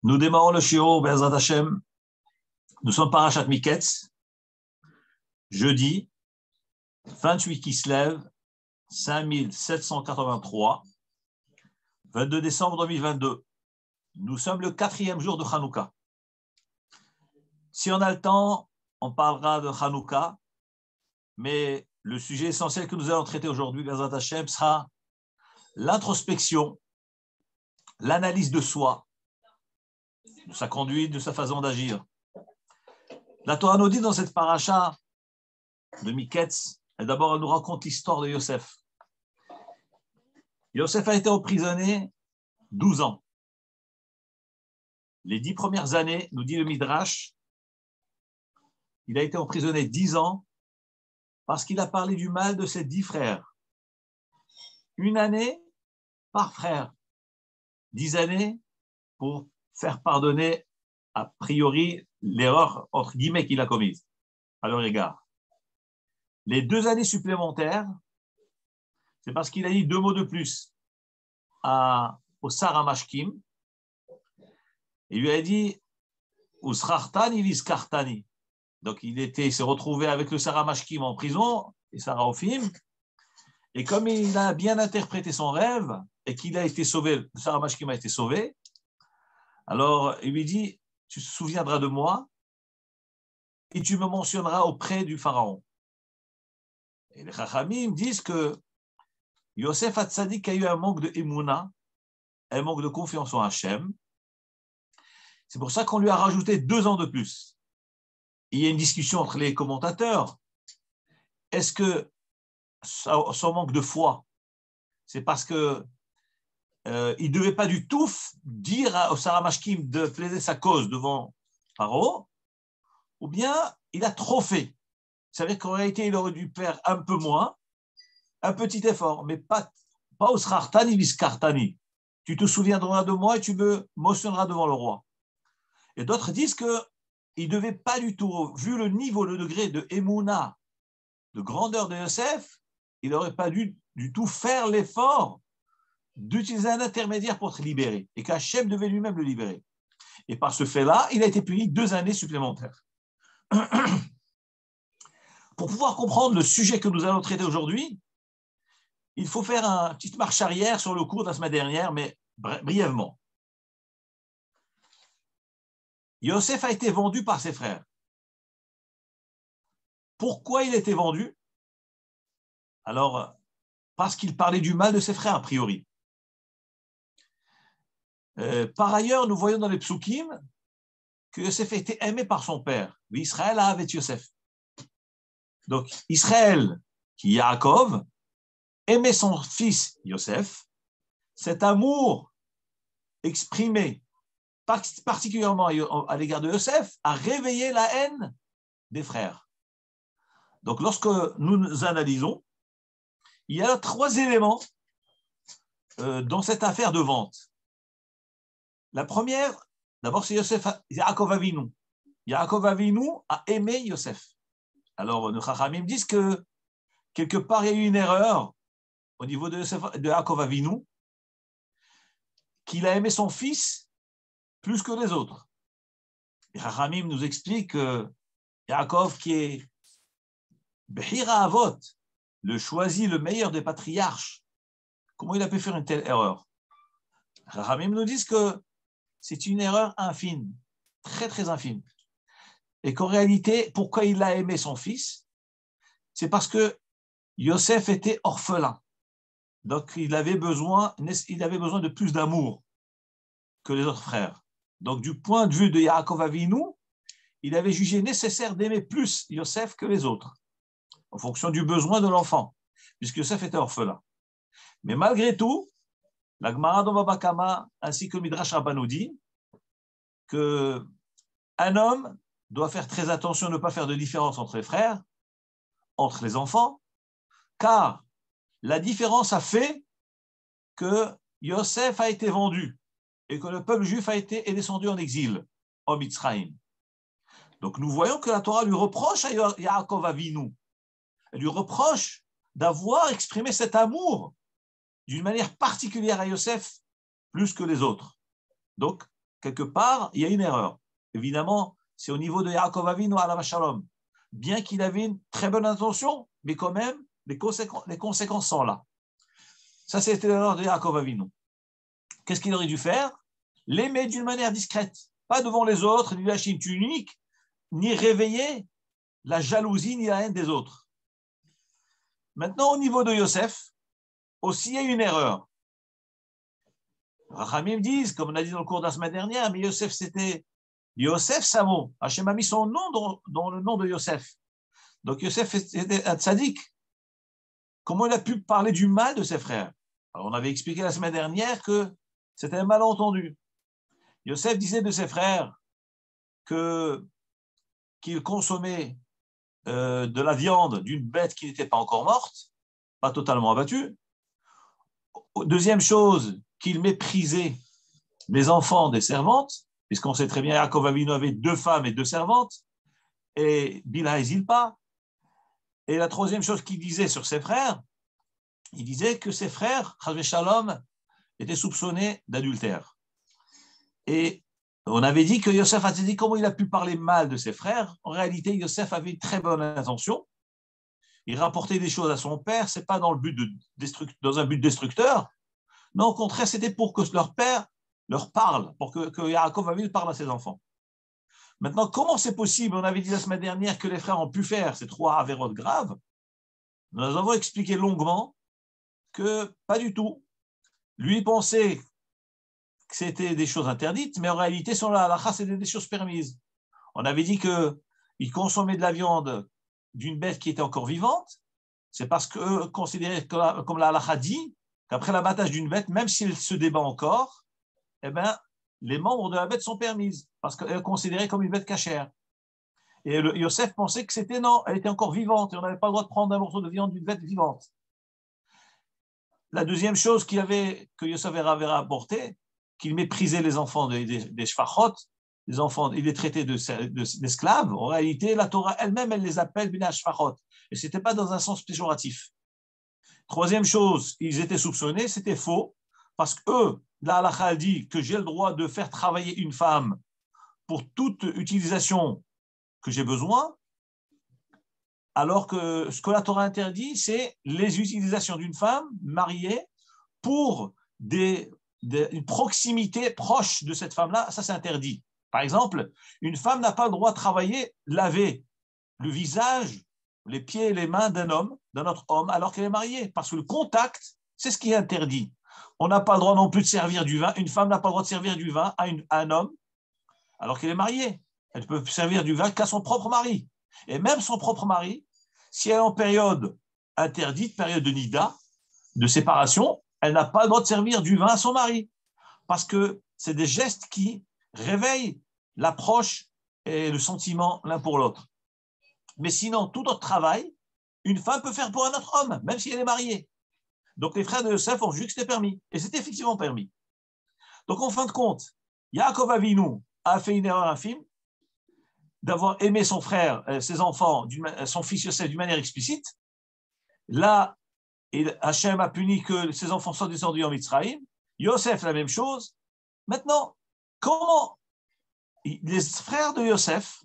Nous démarrons le shiur, Be'ezrat Hashem. Nous sommes parashat Miketz, jeudi 28 Kislev 5783, 22 décembre 2022. Nous sommes le 4e jour de Hanouka. Si on a le temps, on parlera de Hanouka, mais le sujet essentiel que nous allons traiter aujourd'hui, Be'ezrat Hashem, sera l'introspection, l'analyse de soi, de sa conduite, de sa façon d'agir. La Torah nous dit dans cette paracha de Miketz, d'abord elle nous raconte l'histoire de Yosef. Yosef a été emprisonné 12 ans. Les 10 premières années, nous dit le Midrash, il a été emprisonné 10 ans parce qu'il a parlé du mal de ses 10 frères. Une année par frère. 10 années pour faire pardonner a priori l'erreur entre guillemets qu'il a commise à leur égard. Les 2 années supplémentaires, c'est parce qu'il a dit 2 mots de plus au Sarah Mashkim. Il lui a dit Usrartani viskartani. Donc il s'est retrouvé avec le Sarah Mashkim en prison et Sarah Ophim. Et comme il a bien interprété son rêve et qu'il a été sauvé, le Sarah Mashkim a été sauvé, alors il lui dit tu te souviendras de moi et tu me mentionneras auprès du pharaon. Et les Chachamim disent que Yosef Hatzadik a eu un manque de émouna, un manque de confiance en Hachem. C'est pour ça qu'on lui a rajouté 2 ans de plus. Il y a une discussion entre les commentateurs. Est-ce que son manque de foi, c'est parce que il ne devait pas du tout dire au Sarah Mashkim de plaider sa cause devant Pharaon, ou bien il a trop fait. Ça veut dire qu'en réalité, il aurait dû faire un peu moins, un petit effort, mais pas au srartani viskartani. Tu te souviendras de moi et tu me mentionneras devant le roi. Et d'autres disent qu'il ne devait pas du tout, vu le niveau, le degré de émouna, de grandeur de Yosef, il n'aurait pas dû du tout faire l'effort d'utiliser un intermédiaire pour se libérer, et qu'Hachem devait lui-même le libérer. Et par ce fait-là, il a été puni 2 années supplémentaires. Pour pouvoir comprendre le sujet que nous allons traiter aujourd'hui, il faut faire une petite marche arrière sur le cours de la semaine dernière, mais brièvement. Yosef a été vendu par ses frères. Pourquoi il a été vendu? Alors, parce qu'il parlait du mal de ses frères, a priori. Par ailleurs, nous voyons dans les psukim que Yosef a été aimé par son père. Israël a avec Yosef. Donc, Israël, qui est Yaakov, aimait son fils Yosef. Cet amour exprimé particulièrement à l'égard de Yosef a réveillé la haine des frères. Donc, lorsque nous analysons, il y a 3 éléments dans cette affaire de vente. La première, d'abord, c'est Yaakov Avinu. Yaakov Avinu a aimé Yosef. Alors, nos Chachamim disent que quelque part, il y a eu une erreur au niveau de Yaakov Avinu, qu'il a aimé son fils plus que les autres. Les Chachamim nous expliquent que Yaakov, qui est Bechira Avot, le choisi, le meilleur des patriarches, comment il a pu faire une telle erreur? Les Chachamim nous disent que c'est une erreur infime, très très infime. Et qu'en réalité, pourquoi il a aimé son fils? C'est parce que Yosef était orphelin. Donc, il avait besoin de plus d'amour que les autres frères. Donc, du point de vue de Yaakov Avinu, il avait jugé nécessaire d'aimer plus Yosef que les autres, en fonction du besoin de l'enfant, puisque Yosef était orphelin. Mais malgré tout, la Gemara dans Baba Kama ainsi que Midrash Rabbah nous dit qu'un homme doit faire très attention à ne pas faire de différence entre les frères, entre les enfants, car la différence a fait que Yosef a été vendu et que le peuple juif est descendu en exil, en Mitzrayim. Donc nous voyons que la Torah lui reproche à Yaakov Avinu, elle lui reproche d'avoir exprimé cet amour d'une manière particulière à Yosef plus que les autres. Donc, quelque part, il y a une erreur. Évidemment, c'est au niveau de Yaakov Avinu alav shalom. Bien qu'il avait une très bonne intention, mais quand même, les conséquences sont là. Ça, c'était l'erreur de Yaakov Avinu. Qu'est-ce qu'il aurait dû faire? L'aimer d'une manière discrète, pas devant les autres, ni lâcher une tunique, ni réveiller la jalousie, ni la haine des autres. Maintenant, au niveau de Yosef, aussi, il y a une erreur. Rachamim disent, comme on a dit dans le cours de la semaine dernière, mais Yosef, c'était Yosef Samo. Hachem a mis son nom dans le nom de Yosef. Donc Yosef était un tzaddik. Comment il a pu parler du mal de ses frères? Alors, on avait expliqué la semaine dernière que c'était un malentendu. Yosef disait de ses frères qu'ils consommaient de la viande d'une bête qui n'était pas encore morte, pas totalement abattue. Deuxième chose, qu'ils méprisaient les enfants des servantes, puisqu'on sait très bien Yaakov Avinu avait 2 femmes et 2 servantes, et Bilha et Zilpa. Et la troisième chose qu'il disait sur ses frères, il disait que ses frères, Chas v'Shalom, étaient soupçonnés d'adultère. Et on avait dit que Yosef a dit comment il a pu parler mal de ses frères. En réalité, Yosef avait une très bonne intention. Il rapportait des choses à son père, c'est pas dans un but destructeur. Non, au contraire, c'était pour que leur père leur parle, pour que Yaakov Avinu parle à ses enfants. Maintenant, comment c'est possible? On avait dit la semaine dernière que les frères ont pu faire ces 3 avérotes graves. Nous avons expliqué longuement que pas du tout. Lui pensait que c'était des choses interdites, mais en réalité, selon la halakha, c'était des choses permises. On avait dit qu'il consommait de la viande d'une bête qui était encore vivante. C'est parce qu'eux considéraient, comme la halakha dit, qu'après l'abattage d'une bête, même si elle se débat encore, eh ben, les membres de la bête sont permises, parce qu'elle est considérée comme une bête cachère. Et Yosef pensait que c'était non, elle était encore vivante, et on n'avait pas le droit de prendre un morceau de viande d'une bête vivante. La deuxième chose que Yosef avait rapporté, qu'il méprisait les enfants des shfachot, les enfants, il les traitait d'esclaves. En réalité, la Torah elle-même, elle les appelle bina shfachot. Et ce n'était pas dans un sens péjoratif. Troisième chose, ils étaient soupçonnés, c'était faux, parce qu'eux, la halakha dit que j'ai le droit de faire travailler une femme pour toute utilisation que j'ai besoin, alors que ce que la Torah interdit, c'est les utilisations d'une femme mariée pour une proximité proche de cette femme-là, ça c'est interdit. Par exemple, une femme n'a pas le droit de travailler, laver le visage, les pieds et les mains d'un homme, d'un autre homme, alors qu'elle est mariée, parce que le contact, c'est ce qui est interdit. On n'a pas le droit non plus de servir du vin, une femme n'a pas le droit de servir du vin à un homme, alors qu'elle est mariée. Elle peut servir du vin qu'à son propre mari. Et même son propre mari, si elle est en période interdite, période de nida, de séparation, elle n'a pas le droit de servir du vin à son mari. Parce que c'est des gestes qui réveillent l'approche et le sentiment l'un pour l'autre. Mais sinon, tout autre travail, une femme peut faire pour un autre homme, même si elle est mariée. Donc les frères de Yosef ont jugé que c'était permis. Et c'était effectivement permis. Donc en fin de compte, Yaakov Avinu a fait une erreur infime d'avoir aimé son frère, ses enfants, son fils Yosef d'une manière explicite. Là, Hachem a puni que ses enfants soient descendus en Mitzrayim. Yosef, la même chose. Maintenant, comment les frères de Yosef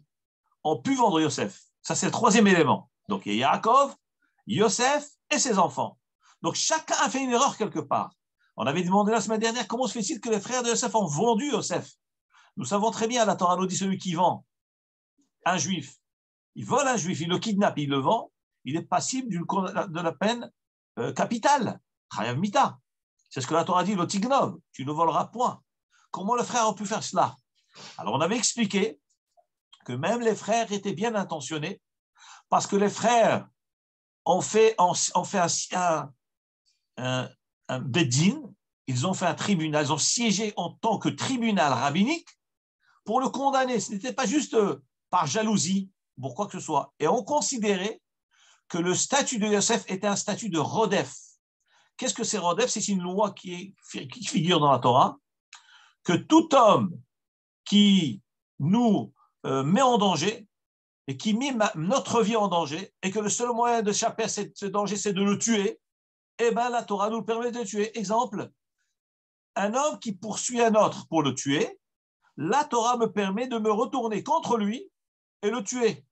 ont pu vendre Yosef? Ça, c'est le troisième élément. Donc, il y a Yaakov, Yosef et ses enfants. Donc, chacun a fait une erreur quelque part. On avait demandé la semaine dernière comment se fait-il que les frères de Yosef ont vendu Yosef? Nous savons très bien, la Torah nous dit celui qui vend un juif, il vole un juif, il le kidnappe, il le vend, il est passible de la peine capitale, chayav mita. C'est ce que la Torah dit, l'otignov, tu ne voleras point. Comment le frère a pu faire cela? Alors, on avait expliqué que même les frères étaient bien intentionnés, parce que les frères ont fait un beddin, ils ont fait un tribunal, ils ont siégé en tant que tribunal rabbinique pour le condamner. Ce n'était pas juste par jalousie, pour quoi que ce soit. Et on considérait que le statut de Yosef était un statut de rodef. Qu'est-ce que c'est rodef? C'est une loi qui figure dans la Torah, que tout homme qui nous met en danger et qui met notre vie en danger, et que le seul moyen d'échapper à ce danger, c'est de le tuer, eh bien la Torah nous permet de le tuer. Exemple, un homme qui poursuit un autre pour le tuer, la Torah me permet de me retourner contre lui et le tuer.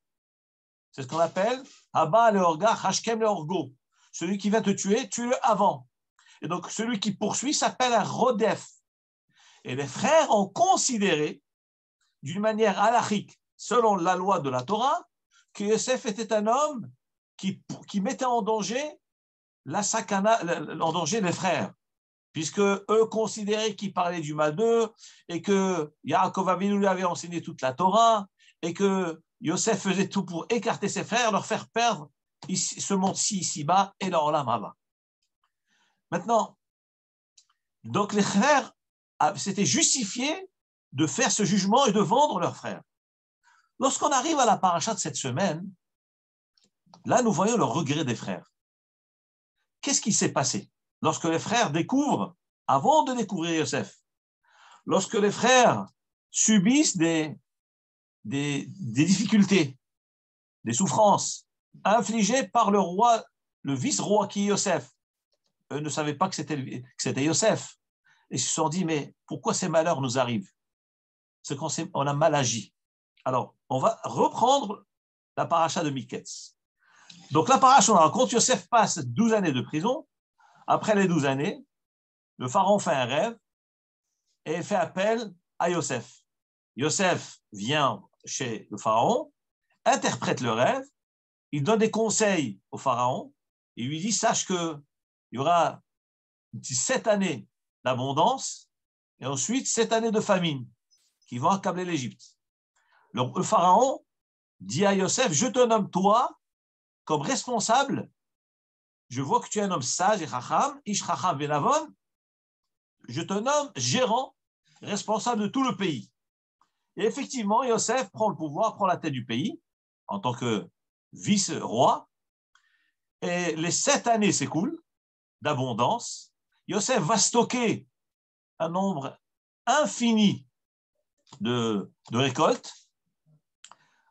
C'est ce qu'on appelle Abba leorga, Hashkem leorgo. Celui qui vient te tuer, tue-le avant. Et donc, celui qui poursuit s'appelle un rodef. Et les frères ont considéré, d'une manière halachique, selon la loi de la Torah, que Yosef était un homme qui mettait en danger la sakana, en danger les frères, puisque eux considéraient qu'il parlait du mal d'eux et que Yaakov Avinu lui avait enseigné toute la Torah et que Yosef faisait tout pour écarter ses frères, leur faire perdre ce monde-ci, ici-bas, et leur olam haba. Maintenant, donc les frères s'étaient justifiés de faire ce jugement et de vendre leurs frères. Lorsqu'on arrive à la paracha de cette semaine, là, nous voyons le regret des frères. Qu'est-ce qui s'est passé lorsque les frères découvrent, avant de découvrir Yosef, lorsque les frères subissent des difficultés, des souffrances infligées par le roi, le vice-roi qui est Yosef. Eux ne savaient pas que c'était Yosef. Et ils se sont dit, mais pourquoi ces malheurs nous arrivent? C'est qu'on a mal agi. Alors, on va reprendre la paracha de Miketz. Donc, la paracha, on raconte, Yosef passe 12 années de prison. Après les 12 années, le pharaon fait un rêve et fait appel à Yosef. Yosef vient chez le pharaon, interprète le rêve, il donne des conseils au pharaon, il lui dit, sache qu'il y aura 7 années d'abondance et ensuite 7 années de famine qui vont accabler l'Égypte. Le pharaon dit à Yosef, je te nomme toi comme responsable, je vois que tu es un homme sage et chacham, ish chacham venavon, je te nomme gérant, responsable de tout le pays. Et effectivement, Yosef prend le pouvoir, prend la tête du pays en tant que vice-roi, et les 7 années s'écoulent d'abondance. Yosef va stocker un nombre infini de récoltes.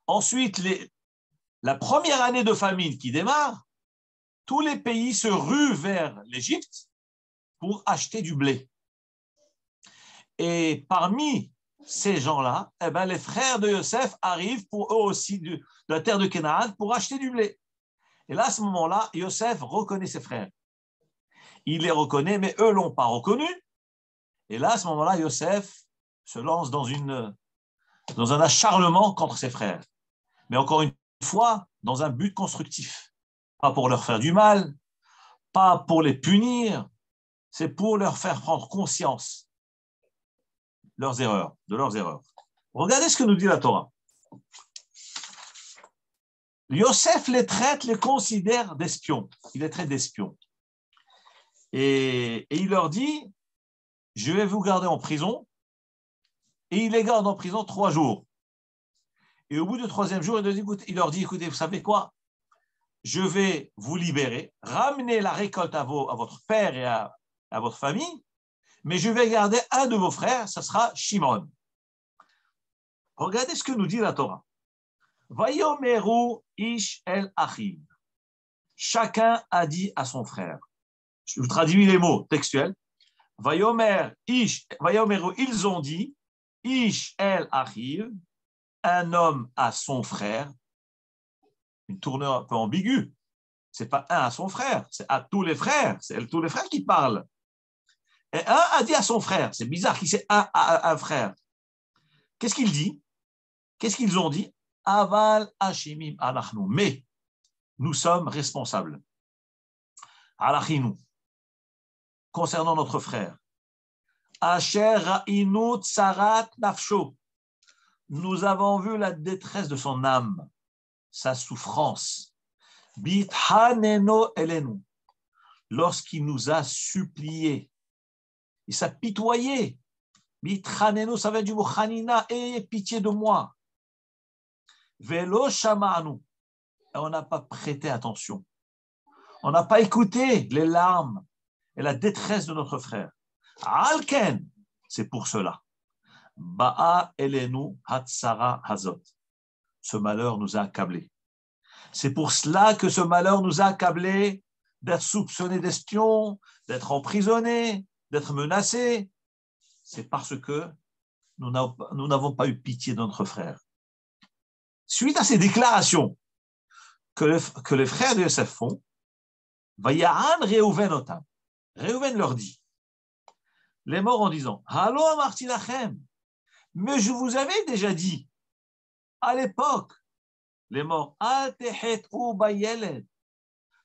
Ensuite, la première année de famine qui démarre, tous les pays se ruent vers l'Égypte pour acheter du blé. Et parmi ces gens-là, eh ben, les frères de Yosef arrivent pour eux aussi de la terre de Canaan pour acheter du blé. Et là, à ce moment-là, Yosef reconnaît ses frères. Il les reconnaît, mais eux ne l'ont pas reconnu. Et là, à ce moment-là, Yosef se lance dans un acharnement contre ses frères. Mais encore une fois, dans un but constructif. Pas pour leur faire du mal, pas pour les punir, c'est pour leur faire prendre conscience de leurs erreurs. Regardez ce que nous dit la Torah. Yosef les considère d'espions. Il les traite d'espions. Et il leur dit, je vais vous garder en prison. Et il les garde en prison 3 jours. Et au bout du 3e jour, il leur dit, écoutez, vous savez quoi? Je vais vous libérer, ramener la récolte à votre père et à votre famille, mais je vais garder un de vos frères, ça sera Shimon. Regardez ce que nous dit la Torah. Vayomeru ish el achiv. Chacun a dit à son frère. Je vous traduis les mots textuels. Vayomeru, ils ont dit, ish el achiv, un homme à son frère. Une tournure un peu ambiguë. Ce n'est pas un à son frère, c'est à tous les frères. C'est tous les frères qui parlent. Et un a dit à son frère. C'est bizarre qu'il c'est un à un frère. Qu'est-ce qu'il dit? Qu'est-ce qu'ils ont dit? Aval hashimim alachnu. Mais nous sommes responsables. Alachinu. Concernant notre frère. Asher ra'inu tsarat nafsho. Nous avons vu la détresse de son âme, sa souffrance. Bithaneno elenu. Lorsqu'il nous a supplié, il s'est pitoyé. Bithaneno, ça vient du mot chanina, ayez pitié de moi. Velo shamanu. On n'a pas prêté attention. On n'a pas écouté les larmes et la détresse de notre frère. Alken, c'est pour cela. Ba'a elenu hatsara hazot. Ce malheur nous a accablés. C'est pour cela que ce malheur nous a accablés d'être soupçonnés d'espions, d'être emprisonnés, d'être menacés. C'est parce que nous n'avons pas eu pitié de notre frère. Suite à ces déclarations que les frères de Yosef font, Vaya'an Reuven otam. Reuven leur dit, les morts en disant, Halo amarti lachem, mais je vous avais déjà dit, à l'époque, les morts, Al tehet u bayeled,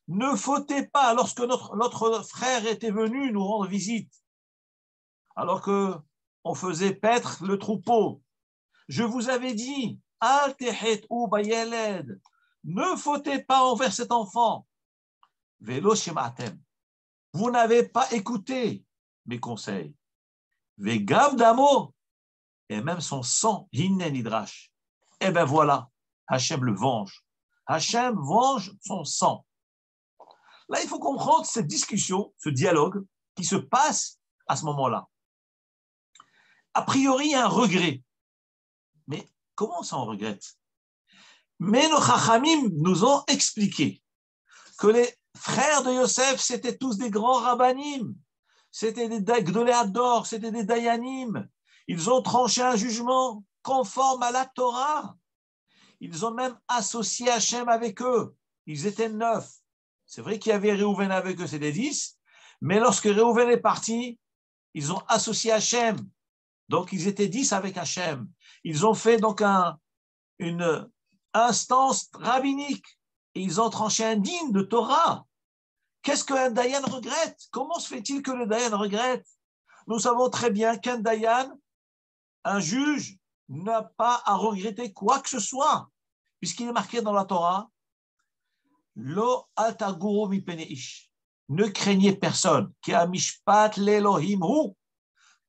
ne fautez pas lorsque notre frère était venu nous rendre visite, alors qu'on faisait paître le troupeau. Je vous avais dit, Al tehet u bayeled, ne fautez pas envers cet enfant. Velo shematem, vous n'avez pas écouté mes conseils. Vegav damo, et même son sang, hinne nidrash. Eh bien voilà, Hachem le venge. Hachem venge son sang. Là, il faut comprendre cette discussion, ce dialogue qui se passe à ce moment-là. A priori, il y a un regret. Mais comment ça on regrette? Mais nos chachamim nous ont expliqué que les frères de Yosef, c'était tous des grands rabbanim, c'était des gdoléador, c'était des dayanim. Ils ont tranché un jugement conforme à la Torah. Ils ont même associé Hachem avec eux. Ils étaient 9. C'est vrai qu'il y avait Réhouven avec eux, c'était 10. Mais lorsque Réhouven est parti, ils ont associé Hachem. Donc, ils étaient 10 avec Hachem. Ils ont fait donc une instance rabbinique. Et ils ont tranché un digne de Torah. Qu'est-ce qu'un Dayan regrette? Comment se fait-il que le Dayan regrette? Nous savons très bien qu'un Dayan, un juge, n'a pas à regretter quoi que ce soit, puisqu'il est marqué dans la Torah, Lo altaguru mipene ish. Ne craignez personne, qui a mishpat l'Elohim hu,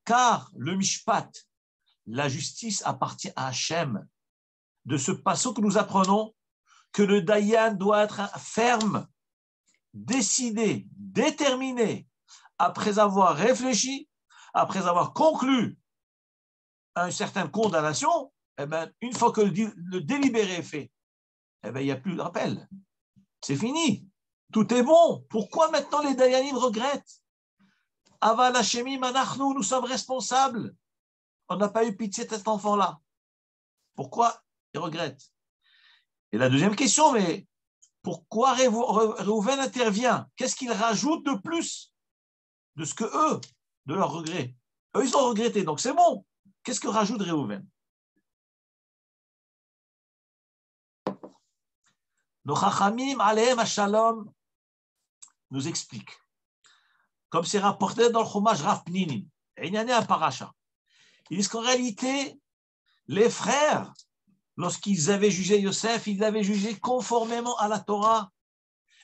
car le mishpat, la justice appartient à Hachem. De ce passage que nous apprenons, que le Dayan doit être ferme, décidé, déterminé, après avoir réfléchi, après avoir conclu une certaine condamnation, eh bien, une fois que le délibéré est fait, eh bien, il n'y a plus de rappel. C'est fini. Tout est bon. Pourquoi maintenant les Dayanim regrettent? Aval Hashemim anachnu, nous sommes responsables. On n'a pas eu pitié de cet enfant-là. Pourquoi ils regrettent? Et la deuxième question, mais pourquoi Réhouven intervient? Qu'est-ce qu'il rajoute de plus de ce que eux, de leur regret? Eux, ils ont regretté, donc c'est bon. Qu'est-ce que rajoute Réhouven? Nos Chachamim, Alehem Hashalom, nous expliquent, comme c'est rapporté dans le Chumash Rav Pninim, et il y en a un paracha. Ils disent qu'en réalité, les frères, lorsqu'ils avaient jugé Yosef, ils l'avaient jugé conformément à la Torah,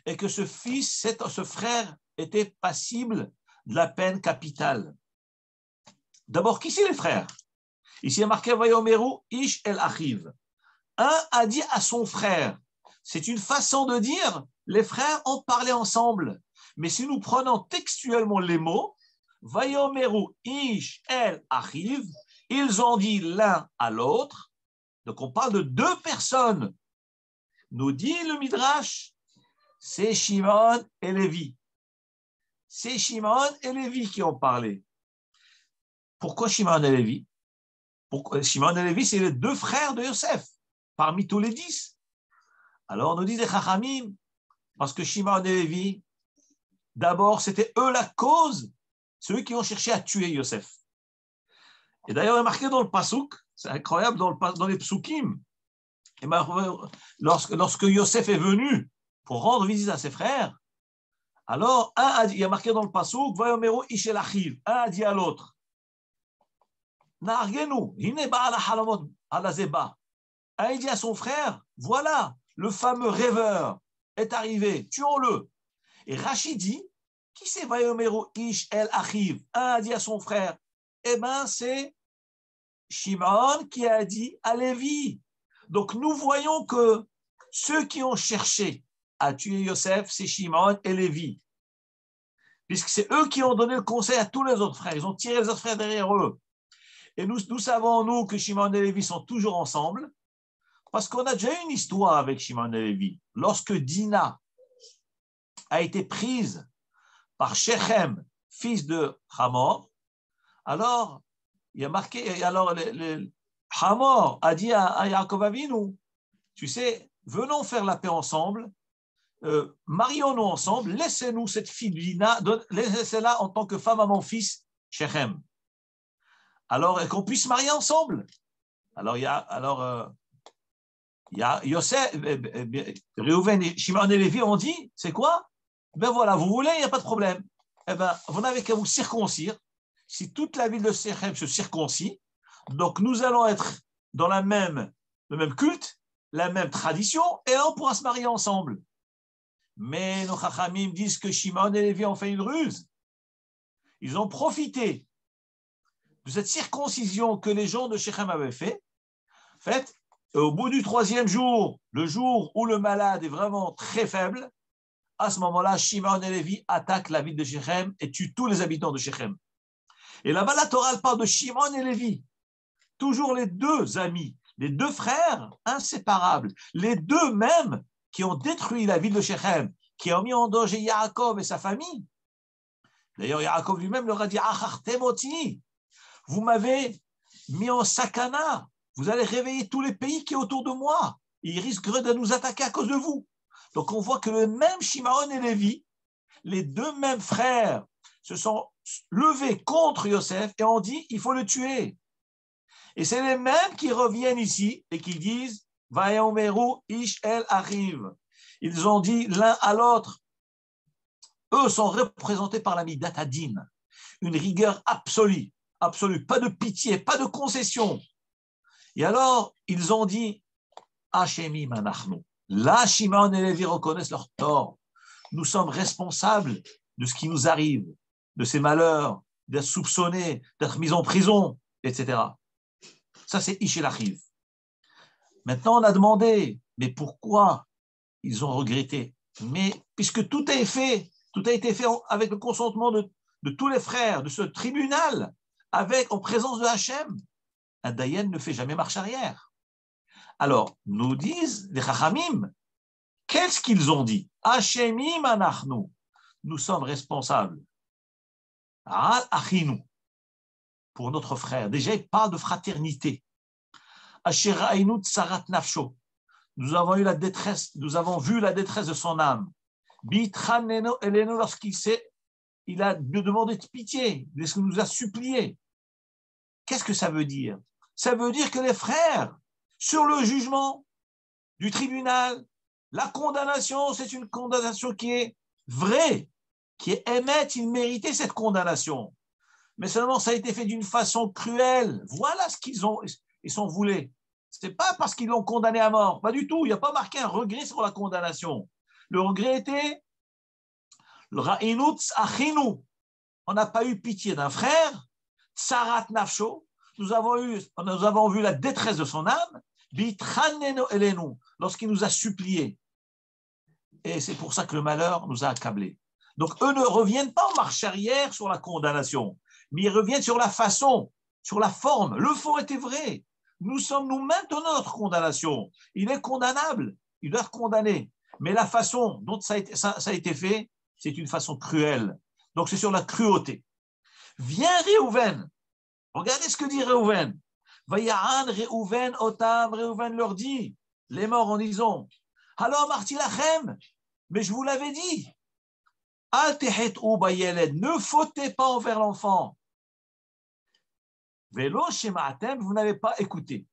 et que ce frère était passible de la peine capitale. D'abord, qui sont les frères? Ici, il y a marqué Vayomeru Ish El Achiv. Un a dit à son frère. C'est une façon de dire, les frères ont parlé ensemble. Mais si nous prenons textuellement les mots, Vayomeru Ish El Achiv, ils ont dit l'un à l'autre. Donc on parle de deux personnes. Nous dit le Midrash, c'est Shimon et Lévi. C'est Shimon et Lévi qui ont parlé. Pourquoi Shimon et Lévi? Shimon et Lévi, c'est les deux frères de Yosef, parmi tous les 10. Alors, nous disent les Chachamim, parce que Shimon et Lévi, d'abord, c'était eux la cause, ceux qui ont cherché à tuer Yosef. Et d'ailleurs, il est marqué dans le Pasuk, c'est incroyable, dans les Psukim, et lorsque Yosef est venu pour rendre visite à ses frères, alors, il y a marqué dans le Pasuk, Vayomeru Ishel Achiv, un a dit à l'autre, Na'argenu, hine ba'ala halamot ala zeba. Un dit à son frère, voilà, le fameux rêveur est arrivé, tuons-le. Et Rachid dit, qui c'est Vayomeru Ish El Achiv? Un a dit à son frère, eh bien c'est Shimon qui a dit à Lévi. Donc nous voyons que ceux qui ont cherché à tuer Yosef, c'est Shimon et Lévi. Puisque c'est eux qui ont donné le conseil à tous les autres frères. Ils ont tiré les autres frères derrière eux. Et nous savons, nous, que Shimon et Lévi sont toujours ensemble, parce qu'on a déjà eu une histoire avec Shimon et Lévi. Lorsque Dina a été prise par Shechem, fils de Hamor, alors il y a marqué, et alors Hamor a dit à Yaakov Avinu, tu sais, venons faire la paix ensemble, marions-nous ensemble, laissez-nous cette fille Dina, laissez-la en tant que femme à mon fils, Shechem. Alors, qu'on puisse marier ensemble. Alors, il y a Yosef, Réhouven et Shimon et Lévi ont dit, c'est quoi? Ben voilà, vous voulez, il n'y a pas de problème. Eh ben, vous n'avez qu'à vous circoncire. Si toute la ville de Shechem se circoncit, donc nous allons être dans le même culte, la même tradition, et là on pourra se marier ensemble. Mais nos chachamim disent que Shimon et Lévi ont fait une ruse. Ils ont profité de cette circoncision que les gens de Shechem avaient faite. Au bout du 3e jour, le jour où le malade est vraiment très faible, à ce moment-là, Shimon et Lévi attaquent la ville de Shechem et tuent tous les habitants de Shechem. Et là-bas, la Torah parle de Shimon et Lévi, toujours les deux amis, les deux frères inséparables, les deux mêmes qui ont détruit la ville de Shechem, qui ont mis en danger Yaakov et sa famille. D'ailleurs, Yaakov lui-même leur a dit « Achartemoti » vous m'avez mis en sakana, vous allez réveiller tous les pays qui sont autour de moi. Ils risqueraient de nous attaquer à cause de vous. Donc on voit que le même Shimon et Lévi, les deux mêmes frères, se sont levés contre Yosef et ont dit il faut le tuer. Et c'est les mêmes qui reviennent ici et qui disent Vayomeru ish el arrive. Ils ont dit l'un à l'autre. Eux sont représentés par la midat hadin, une rigueur absolue, pas de pitié, pas de concession. Et alors, ils ont dit Hashemi manachnu. Là, Shimon et Lévi reconnaissent leur tort. Nous sommes responsables de ce qui nous arrive, de ces malheurs, d'être soupçonnés, d'être mis en prison, etc. Ça, c'est Ish el Achiv. Maintenant, on a demandé, mais pourquoi ils ont regretté? Mais puisque tout a été fait avec le consentement de tous les frères, de ce tribunal, en présence de Hachem, un Dayan ne fait jamais marche arrière. Alors, nous disent les Chachamim, qu'est-ce qu'ils ont dit? Hashemim anachnu, nous sommes responsables. Al achinu, pour notre frère. Déjà, il parle de fraternité. Asher ra'aynu tsarat nafsho, nous avons eu la détresse, nous avons vu la détresse de son âme. Bitchanenu elenu, il a demandé de pitié, il nous a supplié. Qu'est-ce que ça veut dire? Ça veut dire que les frères, sur le jugement du tribunal, la condamnation, c'est une condamnation qui est vraie, qui est émette, ils méritaient cette condamnation. Mais seulement ça a été fait d'une façon cruelle. Voilà ce qu'ils sont voulés. Ce n'est pas parce qu'ils l'ont condamné à mort, pas du tout. Il n'y a pas marqué un regret sur la condamnation. Le regret était le ra'inutz achinu. On n'a pas eu pitié d'un frère, tsarat nafsho. Nous avons vu la détresse de son âme, bitchanenu elenu, lorsqu'il nous a supplié. Et c'est pour ça que le malheur nous a accablés. Donc, eux ne reviennent pas en marche arrière sur la condamnation, mais ils reviennent sur la façon, sur la forme. Le fond était vrai. Nous maintenons notre condamnation. Il est condamnable, il doit être condamné. Mais la façon dont ça a été fait, c'est une façon cruelle. Donc, c'est sur la cruauté. Viens Réhouven. Regardez ce que dit Réhouven. Vaya'an Réhouven otam, Réhouven leur dit, les morts en disant, alors Marti Lachem, mais je vous l'avais dit, Al tehetu bayeled, ne fautez pas envers l'enfant. Velo shema'atem, vous n'avez pas écouté.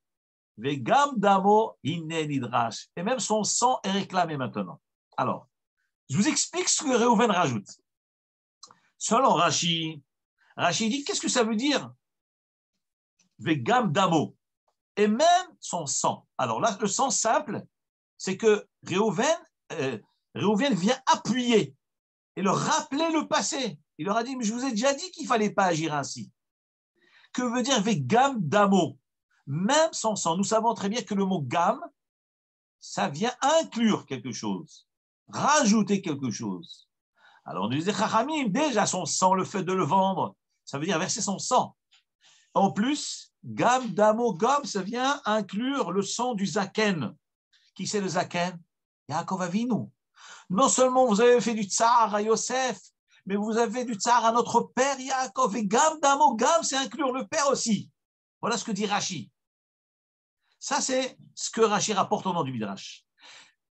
Vegam damo hinne nidrash, et même son sang est réclamé maintenant. Alors, je vous explique ce que Réhouven rajoute. Selon Rashi dit, qu'est-ce que ça veut dire? Vegam damo, et même son sang. Alors là, le sang simple, c'est que Réhouven vient appuyer et leur rappeler le passé. Il leur a dit, mais je vous ai déjà dit qu'il ne fallait pas agir ainsi. Que veut dire vegam damo? Même son sang. Nous savons très bien que le mot gam, ça vient inclure quelque chose, rajouter quelque chose. Alors on disait, Chachamim, déjà son sang, le fait de le vendre, ça veut dire verser son sang. En plus, gam damo gam, ça vient inclure le sang du zaken. Qui c'est le zaken? Yaakov Avinu. Non seulement vous avez fait du tsar à Yosef, mais vous avez du tsar à notre père Yaakov, et Gam Damo, Gam, c'est inclure le père aussi. Voilà ce que dit Rashi. Ça, c'est ce que Rashi rapporte au nom du Midrash.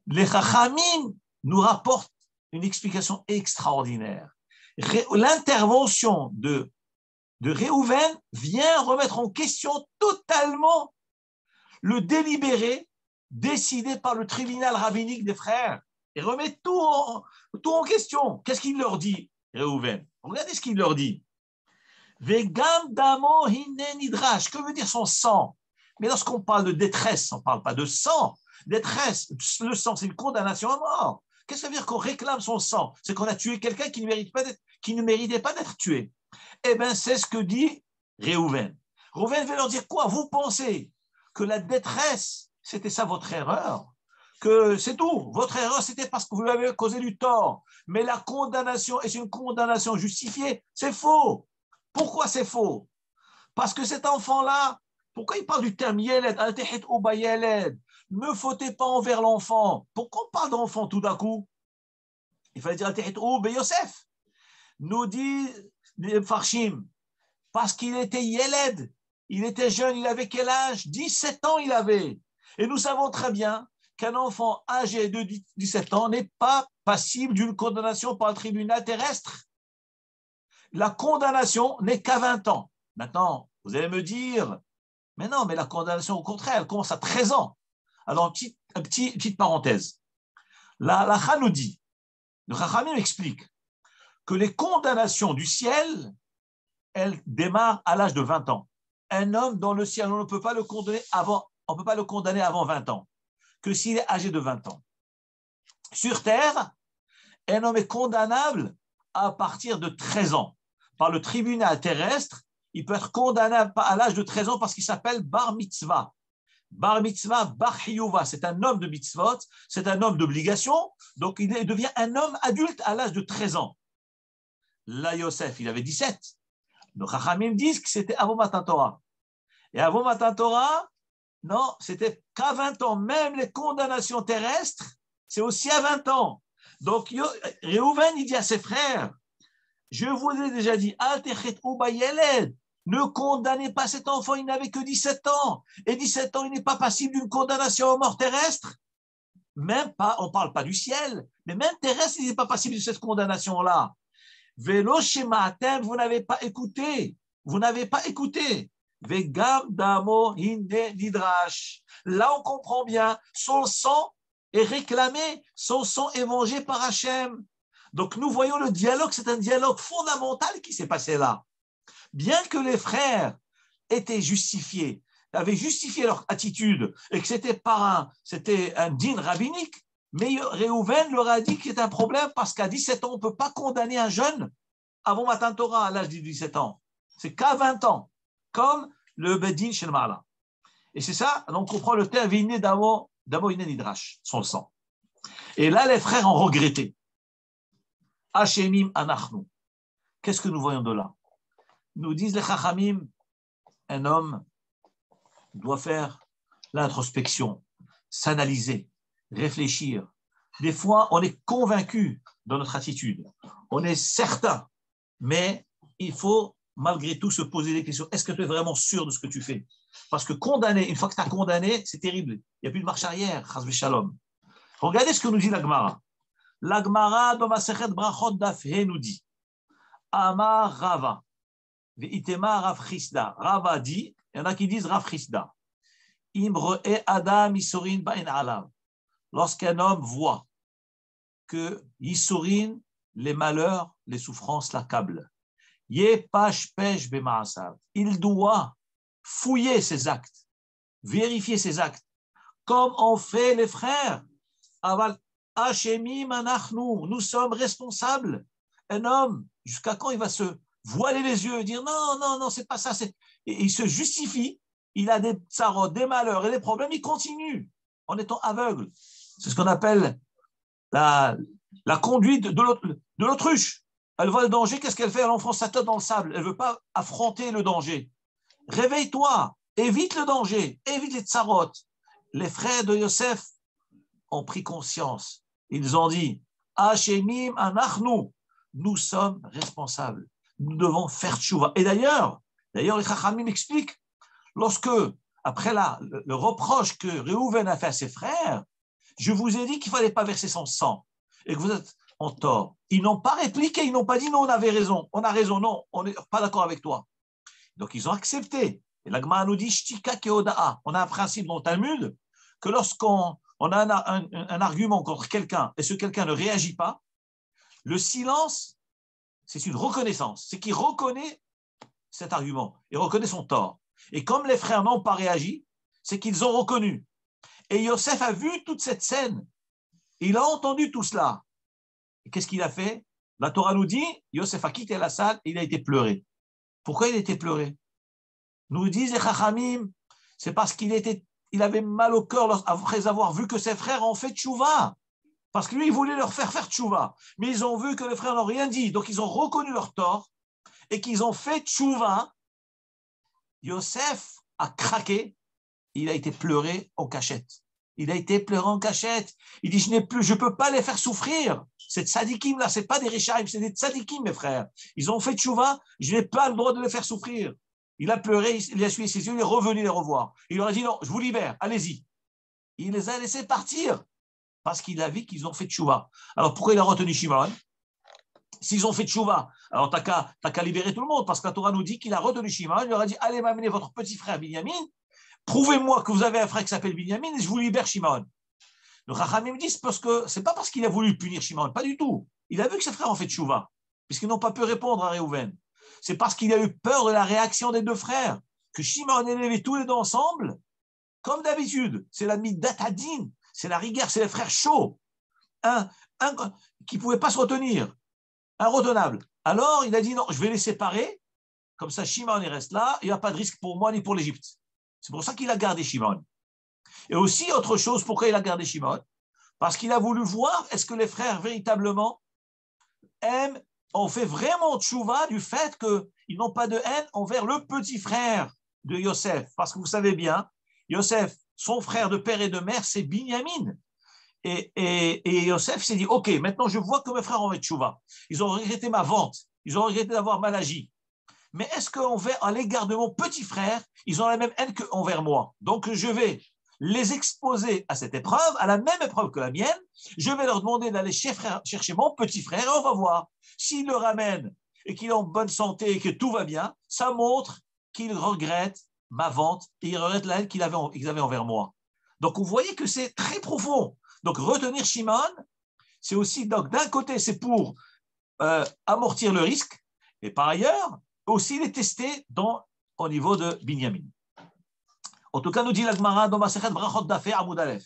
Les Chachamim nous rapportent une explication extraordinaire. L'intervention de Réhouven vient remettre en question totalement le délibéré décidé par le tribunal rabbinique des frères et remet tout en question. Qu'est-ce qu'il leur dit, Réhouven? Regardez ce qu'il leur dit. Vegam damo hine nidrash. Que veut dire son sang? Mais lorsqu'on parle de détresse, on ne parle pas de sang. Détresse, le sang, c'est une condamnation à mort. Qu'est-ce que ça veut dire qu'on réclame son sang? C'est qu'on a tué quelqu'un qui ne méritait pas d'être tué. Eh bien, c'est ce que dit Réhouven. Réhouven veut leur dire quoi? Vous pensez que la détresse, c'était ça votre erreur? Que c'est tout. Votre erreur, c'était parce que vous lui avez causé du tort. Mais la condamnation est une condamnation justifiée. C'est faux. Pourquoi c'est faux? Parce que cet enfant-là, pourquoi il parle du terme yeled? Ne fautez pas envers l'enfant. Pourquoi on parle d'enfant tout d'un coup? Il fallait dire Yosef. Nous dit les Farshim, parce qu'il était yeled, il était jeune, il avait quel âge? 17 ans il avait. Et nous savons très bien qu'un enfant âgé de 17 ans n'est pas passible d'une condamnation par le tribunal terrestre. La condamnation n'est qu'à 20 ans. Maintenant, vous allez me dire, mais non, mais la condamnation, au contraire, elle commence à 13 ans. Alors, petite parenthèse. La Kha nous dit, le Chachamim explique que les condamnations du ciel, elles démarrent à l'âge de 20 ans. Un homme dans le ciel, on ne peut pas le condamner avant 20 ans, que s'il est âgé de 20 ans. Sur terre, un homme est condamnable à partir de 13 ans. Par le tribunal terrestre, il peut être condamné à l'âge de 13 ans parce qu'il s'appelle bar mitzvah. Bar mitzvah, bar chiyuva, c'est un homme de mitzvot, c'est un homme d'obligation, donc il devient un homme adulte à l'âge de 13 ans. Là, Yosef, il avait 17. Donc, Chachamim disent que c'était avant Matan Torah. Et avant Matan Torah, non, c'était qu'à 20 ans. Même les condamnations terrestres, c'est aussi à 20 ans. Donc, Réhouven, il dit à ses frères, je vous ai déjà dit, ne condamnez pas cet enfant, il n'avait que 17 ans. Et 17 ans, il n'est pas passible d'une condamnation à mort terrestre. Même pas, on ne parle pas du ciel, mais même terrestre, il n'est pas passible de cette condamnation-là. Vélo shematem, vous n'avez pas écouté. Vous n'avez pas écouté. Vegam damo hinde nidrash. Là, on comprend bien. Son sang est réclamé. Son sang est vengé par Hachem. Donc, nous voyons le dialogue. C'est un dialogue fondamental qui s'est passé là. Bien que les frères étaient justifiés, avaient justifié leur attitude et que c'était un din rabbinique, mais Réhouven leur a dit qu'il y a un problème parce qu'à 17 ans, on ne peut pas condamner un jeune avant Matan Torah à l'âge de 17 ans. C'est qu'à 20 ans, comme le Bedin chez le Ma'ala. Et c'est ça, donc on comprend le terme Viné Damo Iné Nidrash, son sang. Et là, les frères ont regretté. Hashemim Anachnu. Qu'est-ce que nous voyons de là? Nous disent les Chachamim, un homme doit faire l'introspection, s'analyser, réfléchir. Des fois, on est convaincu dans notre attitude. On est certain, mais il faut malgré tout se poser des questions. Est-ce que tu es vraiment sûr de ce que tu fais? Parce que condamner, une fois que tu as condamné, c'est terrible. Il n'y a plus de marche arrière. Chas v'shalom. Regardez ce que nous dit la Gemara. La Gemara dans Masechet Brachot Daf He nous dit Amar Rava ve'itema Rav Chisda. Rava dit, il y en a qui disent Rav Chisda. Imre e Adam Isorin ba'in alav. Lorsqu'un homme voit que Isorin, les malheurs, les souffrances l'accablent, il doit fouiller ses actes, vérifier ses actes, comme ont fait les frères. Nous sommes responsables. Un homme, jusqu'à quand il va se voiler les yeux et dire non, c'est pas ça. Et il se justifie, il a des tsarot, des malheurs et des problèmes, il continue en étant aveugle. C'est ce qu'on appelle la conduite de l'autruche. Elle voit le danger, qu'est-ce qu'elle fait? Elle enfonce sa tête dans le sable. Elle ne veut pas affronter le danger. Réveille-toi, évite le danger, évite les tsarot. Les frères de Yosef ont pris conscience. Ils ont dit, Hashemim anachnu, nous sommes responsables. Nous devons faire tchouva. Et d'ailleurs, les Chachamim expliquent, lorsque, après le reproche que Réhouven a fait à ses frères, je vous ai dit qu'il ne fallait pas verser son sang et que vous êtes en tort. Ils n'ont pas répliqué, ils n'ont pas dit non, on avait raison, on a raison, non, on n'est pas d'accord avec toi. Donc ils ont accepté. Et la Gemara nous dit shtika keoda'a. On a un principe dans le Talmud que lorsqu'on a un argument contre quelqu'un et ce quelqu'un ne réagit pas, le silence, c'est une reconnaissance. C'est qu'il reconnaît cet argument, il reconnaît son tort. Et comme les frères n'ont pas réagi, c'est qu'ils ont reconnu. Et Yosef a vu toute cette scène. Il a entendu tout cela. Et qu'est-ce qu'il a fait? La Torah nous dit, Yosef a quitté la salle et il a été pleuré. Pourquoi il a été pleuré? Nous disent les Chachamim, c'est parce qu'il avait mal au cœur après avoir vu que ses frères ont fait tchouva. Parce que lui, il voulait leur faire tchouva. Mais ils ont vu que les frères n'ont rien dit. Donc, ils ont reconnu leur tort et qu'ils ont fait tchouva. Yosef a craqué. Il a été pleuré en cachette. Il a été pleuré en cachette. Il dit, je ne peux pas les faire souffrir. Ces tzadikim là, ce n'est pas des richaim, c'est des tzadikim, mes frères. Ils ont fait tchouva, je n'ai pas le droit de les faire souffrir. Il a pleuré, il a essuyé ses yeux, il est revenu les revoir. Il leur a dit, non, je vous libère, allez-y. Il les a laissés partir parce qu'il a vu qu'ils ont fait tchouva. Alors pourquoi il a retenu Shimon? S'ils ont fait tchouva, alors t'as qu'à libérer tout le monde, parce que la Torah nous dit qu'il a retenu Shimon, il leur a dit, allez m'amener votre petit frère Binyamin, prouvez-moi que vous avez un frère qui s'appelle Binyamin et je vous libère Shimon. Le Chachamim me dit, c'est pas parce qu'il a voulu punir Shimon, pas du tout. Il a vu que ses frères ont fait tchouva, puisqu'ils n'ont pas pu répondre à Réhouven. C'est parce qu'il a eu peur de la réaction des deux frères, que Shimon et Lévi tous les deux ensemble, comme d'habitude. C'est la midat hadin, c'est la rigueur, c'est les frères chauds, un qui ne pouvait pas se retenir, inretenable. Alors il a dit non, je vais les séparer, comme ça Shimon il reste là, il n'y a pas de risque pour moi ni pour l'Égypte. C'est pour ça qu'il a gardé Shimon. Et aussi, autre chose, pourquoi il a gardé Shimon? Parce qu'il a voulu voir est-ce que les frères véritablement ont fait vraiment tchouva du fait qu'ils n'ont pas de haine envers le petit frère de Yosef. Parce que vous savez bien, Yosef, son frère de père et de mère, c'est Binyamin. Et Yosef s'est dit, OK, maintenant je vois que mes frères ont fait tchouva. Ils ont regretté ma vente. Ils ont regretté d'avoir mal agi. Mais est-ce qu'à l'égard de mon petit frère, ils ont la même haine qu'envers moi? Donc je vais les exposer à cette épreuve, à la même épreuve que la mienne. Je vais leur demander d'aller chercher mon petit frère et on va voir. S'ils le ramènent et qu'il est en bonne santé et que tout va bien, ça montre qu'ils regrettent ma vente et ils regrettent la haine qu'ils avaient envers moi. Donc vous voyez que c'est très profond. Donc retenir Shimon, c'est aussi, donc d'un côté, c'est pour amortir le risque et par ailleurs, aussi les tester au niveau de Binyamin. En tout cas, nous dit la Gemara dans Masechet Brachot Dafé Amoud Aleph.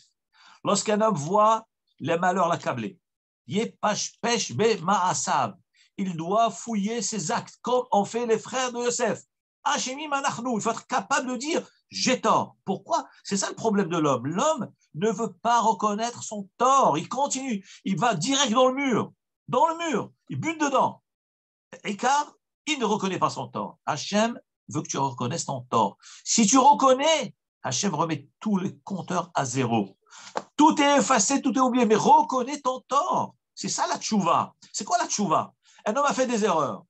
Lorsqu'un homme voit les malheurs l'accabler, Yepash be ma'asav, il doit fouiller ses actes, comme ont fait les frères de Yosef. Hashemim anachnu, il faut être capable de dire j'ai tort. Pourquoi? C'est ça le problème de l'homme. L'homme ne veut pas reconnaître son tort. Il continue, il va direct dans le mur, il bute dedans. Et car il ne reconnaît pas son tort. Hachem veut que tu reconnaisses ton tort. Si tu reconnais, Hachem remet tous les compteurs à zéro. Tout est effacé, tout est oublié, mais reconnais ton tort. C'est ça la tchouva. C'est quoi la tchouva? Un homme a fait des erreurs.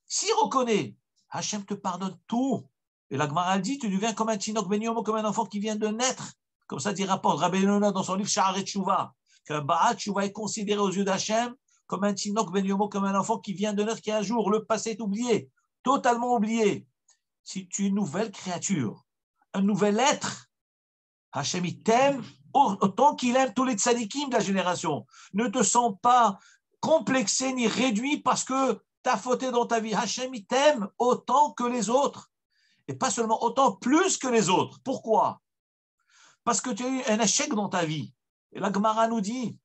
S'il reconnaît, Hachem te pardonne tout. Et la Gemara dit, tu deviens comme un Tinok Ben Yomo, comme un enfant qui vient de naître. Comme ça dit rapporte Rabbi Yonah dans son livre Sha'arei Tchouva, qu'un Ba'at Tchouva est considéré aux yeux d'Hachem comme un Tinok Ben Yomo, comme un enfant qui vient de naître, qui un jour, le passé est oublié, totalement oublié. Si tu es une nouvelle créature, un nouvel être, Hachem il t'aime autant qu'il aime tous les tzadikim de la génération. Ne te sens pas complexé ni réduit parce que tu as fauté dans ta vie. Hachem il t'aime autant que les autres. Et pas seulement autant, plus que les autres. Pourquoi? Parce que tu as eu un échec dans ta vie. Et la Gemara nous dit,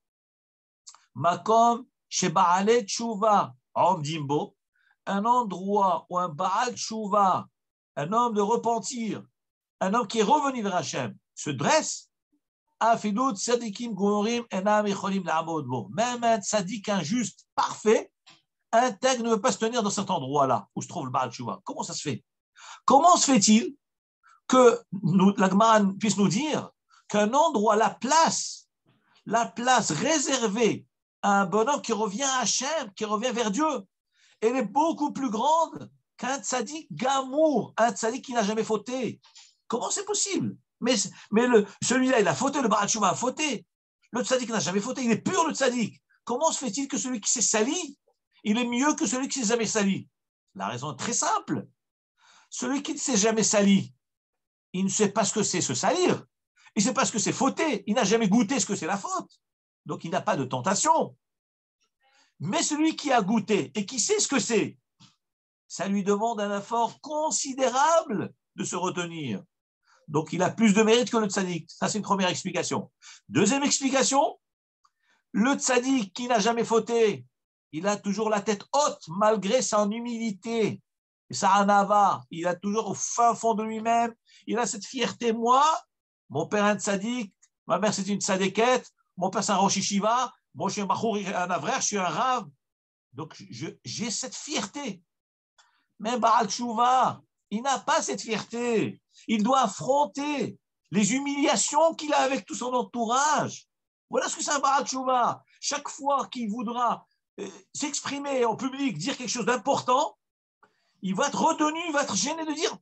Makom Sheba'ale Tshuva, Om Dimbo, un endroit où un Baal Tshuva, un homme de repentir, un homme qui est revenu vers Hachem, se dresse, Afilud Sadikim Gourim Enam Echolim La'amod Bo. Même un tzadik injuste, parfait, intègre ne veut pas se tenir dans cet endroit-là où se trouve le Baal Tshuva. Comment ça se fait? Comment se fait-il que la Gemara puisse nous dire qu'un endroit, la place réservée un bonhomme qui revient à Hachem, qui revient vers Dieu. Elle est beaucoup plus grande qu'un tzaddik gamour, un tzaddik qui n'a jamais fauté. Comment c'est possible? Mais celui-là, il a fauté, le Baal Tshuva a fauté. Le tzaddik n'a jamais fauté, il est pur, le tzaddik. Comment se fait-il que celui qui s'est sali, il est mieux que celui qui ne s'est jamais sali? La raison est très simple. Celui qui ne s'est jamais sali, il ne sait pas ce que c'est se salir. Il ne sait pas ce que c'est fauter. Il n'a jamais goûté ce que c'est la faute. Donc, il n'a pas de tentation. Mais celui qui a goûté et qui sait ce que c'est, ça lui demande un effort considérable de se retenir. Donc, il a plus de mérite que le tzaddik. Ça, c'est une première explication. Deuxième explication, le tzaddik qui n'a jamais fauté, il a toujours la tête haute malgré son humilité. Et sa anava, il a toujours au fin fond de lui-même, il a cette fierté. Moi, mon père est un tzaddik, ma mère c'est une tzadékette, mon père c'est un rosh yeshiva, moi je suis un machour, un avraire, je suis un rav. Donc j'ai cette fierté. Mais Baal Tshuva, il n'a pas cette fierté. Il doit affronter les humiliations qu'il a avec tout son entourage. Voilà ce que c'est un Baal Tshuva. Chaque fois qu'il voudra s'exprimer en public, dire quelque chose d'important, il va être retenu, il va être gêné de dire,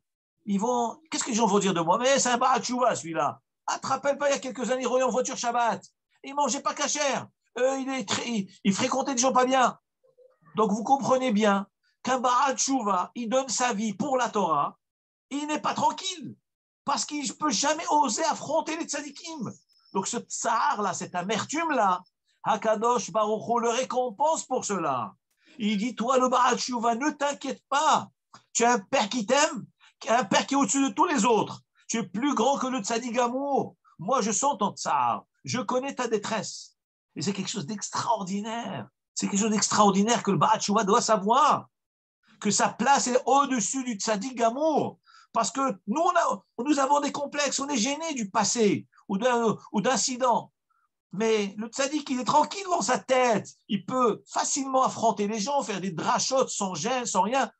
qu'est-ce que les gens vont dire de moi? Mais c'est un Baal Tshuva celui-là. Ah, te rappelles pas, il y a quelques années, il roulait en voiture Shabbat. Il mangeait pas cachère. Il fréquentait des gens pas bien. Donc vous comprenez bien qu'un Baal Tshuva, il donne sa vie pour la Torah, et il n'est pas tranquille, parce qu'il ne peut jamais oser affronter les tzadikim. Donc ce tsar-là, cette amertume-là, Hakadosh Baruch Hu le récompense pour cela. Il dit, toi le Baal Tshuva, ne t'inquiète pas, tu as un père qui t'aime, un père qui est au-dessus de tous les autres. Tu es plus grand que le tzaddik amour. Moi, je sens ton tsar, je connais ta détresse. Et c'est quelque chose d'extraordinaire. C'est quelque chose d'extraordinaire que le Baal Tshuva doit savoir, que sa place est au-dessus du tzaddik amour. Parce que nous avons des complexes, on est gênés du passé ou d'incidents. Mais le tzaddik, il est tranquille dans sa tête. Il peut facilement affronter les gens, faire des drachotes sans gêne, sans rien,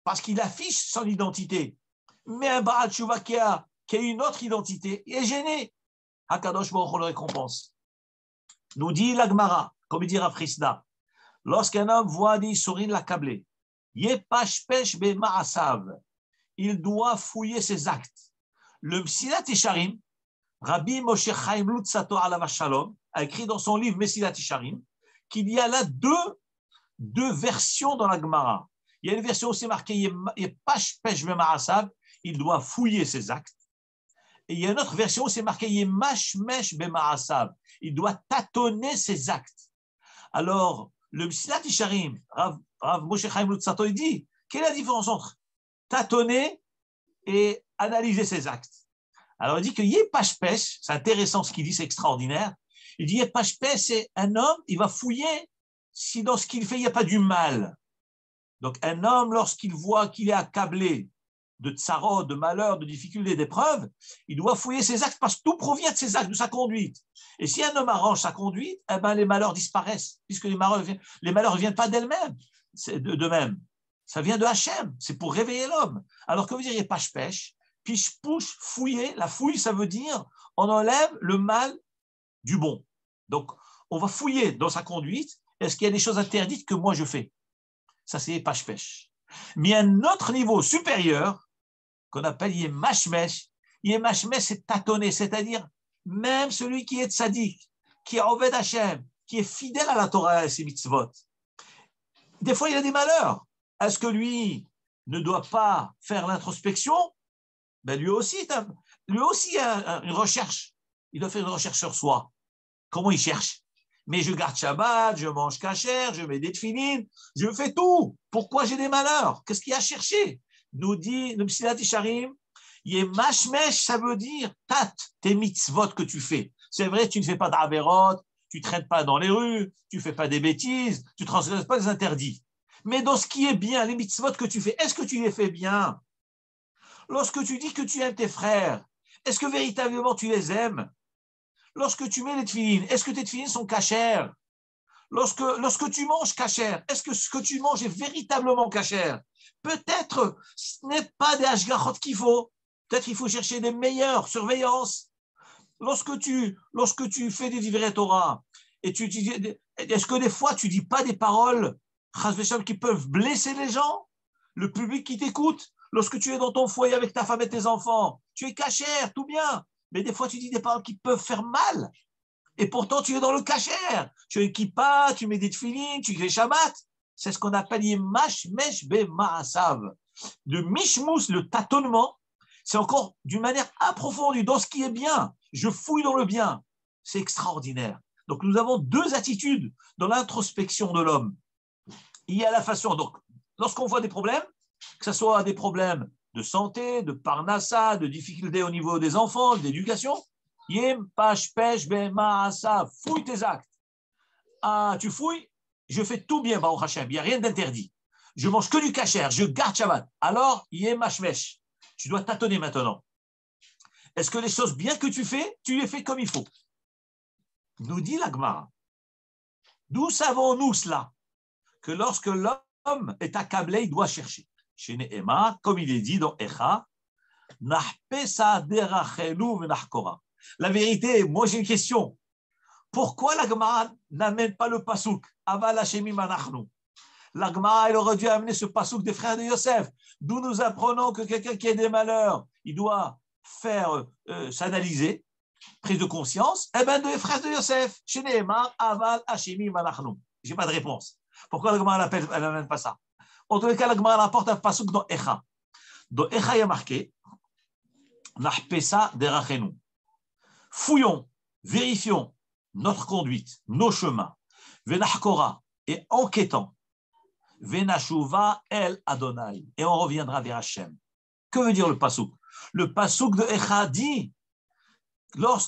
parce qu'il affiche son identité. Mais un Baal Tshuva qui a une autre identité, il est gêné. Hakadosh Baruch Hu le récompense. Nous dit la Gemara, comme il dit Rav Chisda, lorsqu'un homme voit des souris l'accabler, Yepashpesh be ma'asav, il doit fouiller ses actes. Le Mesilat Yesharim, Rabbi Moshe Chaim Lutzato alav shalom, a écrit dans son livre Mesilat Yesharim qu'il y a là deux versions dans la Gemara. Il y a une version où c'est marqué Yepashpesh be ma'asav, il doit fouiller ses actes. Et il y a une autre version où c'est marqué Yemashmesh be ma'asav, il doit tâtonner ses actes. Alors, le Mesilat Yesharim, Rav Moshe Chaim Lutzato, il dit, quelle est la différence entre tâtonner et analyser ses actes? Alors, il dit que Yepashpesh, c'est intéressant ce qu'il dit, c'est extraordinaire. Il dit Yepashpesh, c'est un homme, il va fouiller si dans ce qu'il fait, il n'y a pas du mal. Donc, un homme, lorsqu'il voit qu'il est accablé de tsarot, de malheur, de difficultés, d'épreuves, il doit fouiller ses actes parce que tout provient de ses actes, de sa conduite. Et si un homme arrange sa conduite, eh ben, les malheurs disparaissent, puisque les malheurs ne viennent pas d'elles-mêmes, d'eux-mêmes. Ça vient de Hachem, c'est pour réveiller l'homme. Alors que vous diriez pêche, piche-pouche, fouiller, la fouille, ça veut dire on enlève le mal du bon. Donc, on va fouiller dans sa conduite, est-ce qu'il y a des choses interdites que moi je fais? Ça, c'est pêche. Mais il y a un autre niveau supérieur qu'on appelle Yemashmesh. Yemashmesh, c'est tâtonner, c'est-à-dire même celui qui est tzaddik, qui est Oved Hachem, qui est fidèle à la Torah et ses mitzvot. Des fois, il y a des malheurs. Est-ce que lui ne doit pas faire l'introspection? Ben lui aussi a une recherche. Il doit faire une recherche sur soi. Comment il cherche? Mais je garde Shabbat, je mange kasher, je mets des tefilines, je fais tout. Pourquoi j'ai des malheurs? Qu'est-ce qu'il y a à chercher? Nous dit le Mesilat Yesharim, Yemashmesh, ça veut dire tat, tes mitzvot que tu fais. C'est vrai, tu ne fais pas d'averot, tu ne traînes pas dans les rues, tu ne fais pas des bêtises, tu ne transgresses pas des interdits. Mais dans ce qui est bien, les mitzvot que tu fais, est-ce que tu les fais bien? Lorsque tu dis que tu aimes tes frères, est-ce que véritablement tu les aimes? Lorsque tu mets les tefilines, est-ce que tes tefilines sont cachères? Lorsque tu manges cachère, est-ce que ce que tu manges est véritablement cachère? Peut-être ce n'est pas des hashgachot qu'il faut. Peut-être qu'il faut chercher des meilleures surveillances. Lorsque tu fais des divrei Torah, Et est-ce que des fois, tu ne dis pas des paroles qui peuvent blesser les gens, le public qui t'écoute? Lorsque tu es dans ton foyer avec ta femme et tes enfants, tu es cachère, tout bien. Mais des fois, tu dis des paroles qui peuvent faire mal. Et pourtant, tu es dans le cachère. Tu es kippa, tu mets des tefilines, tu fais Shabbat. C'est ce qu'on appelle yimash mesh be ma'asav. Le mishmous, le tâtonnement, c'est encore d'une manière approfondie dans ce qui est bien. Je fouille dans le bien. C'est extraordinaire. Donc, nous avons deux attitudes dans l'introspection de l'homme. Il y a la façon, donc, lorsqu'on voit des problèmes, que ce soit des problèmes de santé, de parnassa, de difficultés au niveau des enfants, d'éducation, yem pash pesh bema asa, fouille tes actes. Ah, tu fouilles, je fais tout bien, Baruch Hashem, il n'y a rien d'interdit. Je mange que du kasher, je garde Shabbat. Alors, yem mashvesh. Tu dois tâtonner maintenant. Est-ce que les choses bien que tu les fais comme il faut? Nous dit la Gemara. D'où savons-nous cela? Que lorsque l'homme est accablé, il doit chercher. Chez Nehema, comme il est dit dans Echa, la vérité, moi j'ai une question. Pourquoi la Gemara n'amène pas le pasouk? Aval Hashemim anachnu. La Gemara, elle aurait dû amener ce pasouk des frères de Yosef, d'où nous apprenons que quelqu'un qui a des malheurs, il doit faire s'analyser, prise de conscience. Eh bien, des frères de Yosef, chez Nehema, Aval Hashemim anachnu. Je n'ai pas de réponse. Pourquoi la Gemara n'amène pas ça? En tous les cas, la Gemara rapporte un pasouk dans Echa. Dans Echa, il y a marqué Nahpesa derachenu. Fouillons, vérifions notre conduite, nos chemins. Venachkora, et enquêtant. Venashuva el Adonai. Et on reviendra vers Hachem. Que veut dire le pasouk? Le pasouk de Echa dit,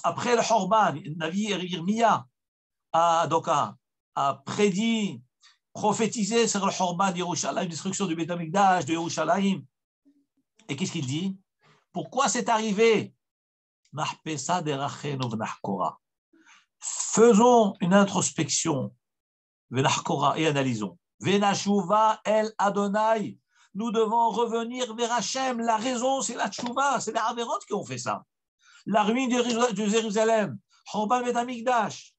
après le Horban, Navi Yirmiya a prédit, prophétisé sur le Horban d'Yerushalayim, destruction du Beit HaMikdash, de Yerushalayim. Et qu'est-ce qu'il dit? Pourquoi c'est arrivé? Faisons une introspection et analysons. Venashuva el Adonai. Nous devons revenir vers Hachem. La raison, c'est la tchouva, c'est les Averot qui ont fait ça. La ruine de Jérusalem, Horban Beit HaMikdash,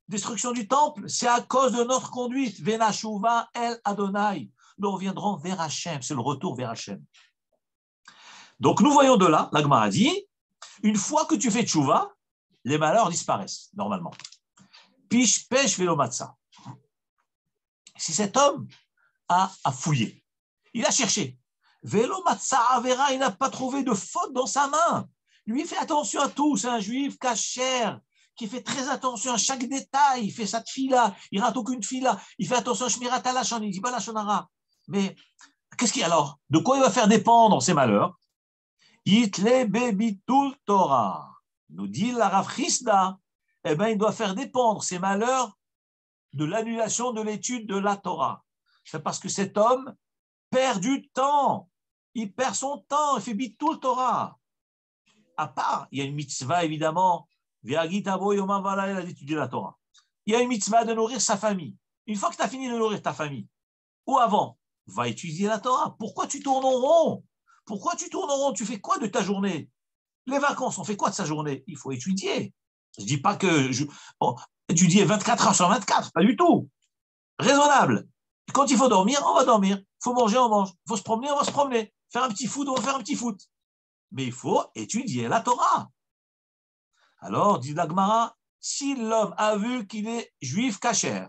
destruction du temple, c'est à cause de notre conduite. Venashuva el Adonai. Nous reviendrons vers Hachem. C'est le retour vers Hachem. Donc nous voyons de là, la Gemara dit, une fois que tu fais tchouva, les malheurs disparaissent normalement. Pish pesh velo matza. Si cet homme a fouillé, il a cherché, velo matza avera, il n'a pas trouvé de faute dans sa main. Lui, il fait attention à tout. C'est un juif kasher qui fait très attention à chaque détail. Il fait sa tfila, il rate aucune tfila. Il fait attention à shmirat halashon, il ne dit pas la shonara. Mais qu'est-ce qu'il alors? De quoi il va faire dépendre ses malheurs? Yitle bebitul Torah. Nous dit la Rav Chisda, eh bien, il doit faire dépendre ses malheurs de l'annulation de l'étude de la Torah. C'est parce que cet homme perd du temps. Il perd son temps. Il fait bitul Torah. À part, il y a une mitzvah, évidemment, d'étudier la Torah. Il y a une mitzvah de nourrir sa famille. Une fois que tu as fini de nourrir ta famille, ou avant, va étudier la Torah. Pourquoi tu tournes en rond? Pourquoi tu tournes en rond? Tu fais quoi de ta journée? Les vacances, on fait quoi de sa journée? Il faut étudier. Je ne dis pas que étudier 24 heures sur 24, pas du tout. Raisonnable. Quand il faut dormir, on va dormir. Il faut manger, on mange. Il faut se promener, on va se promener. Faire un petit foot, on va faire un petit foot. Mais il faut étudier la Torah. Alors, dit la Gemara, si l'homme a vu qu'il est juif kasher